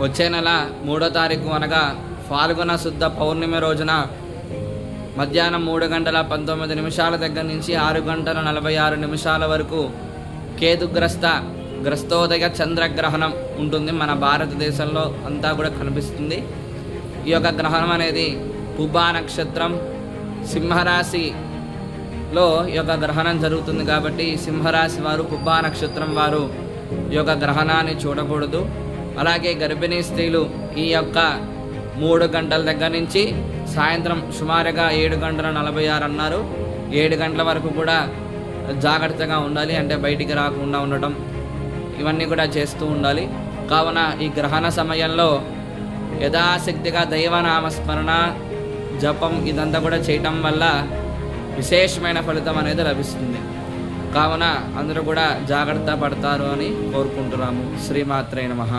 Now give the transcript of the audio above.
వచ్చే నెల 3వ తారీఖు అనగా ఫాల్గుణ శుద్ధ పౌర్ణమి రోజున మధ్యాహ్నం 3:19 దగ్గర నుంచి 6:46 వరకు గ్రస్తోదయ చంద్రగ్రహణం ఉంటుంది. మన భారతదేశంలో అంతా కూడా కనిపిస్తుంది. ఈ యొక్క గ్రహణం అనేది పుబ్బా నక్షత్రం సింహరాశిలో ఈ యొక్క గ్రహణం జరుగుతుంది. కాబట్టి సింహరాశి వారు, పుబ్బా నక్షత్రం వారు ఈ యొక్క గ్రహణాన్ని చూడకూడదు. అలాగే గర్భిణీ స్త్రీలు ఈ యొక్క 3 గంటల దగ్గర నుంచి సాయంత్రం సుమారుగా 7:46 అన్నారు, 7 గంటల వరకు కూడా జాగ్రత్తగా ఉండాలి. అంటే బయటికి రాకుండా ఉండటం, ఇవన్నీ కూడా చేస్తూ ఉండాలి. కావున ఈ గ్రహణ సమయంలో యథాశక్తిగా దైవనామస్మరణ, జపం ఇదంతా కూడా చేయటం వల్ల విశేషమైన ఫలితం అనేది లభిస్తుంది. కావున అందరూ కూడా జాగ్రత్త పడతారు అని కోరుకుంటున్నాము. శ్రీమాత్రే నమః.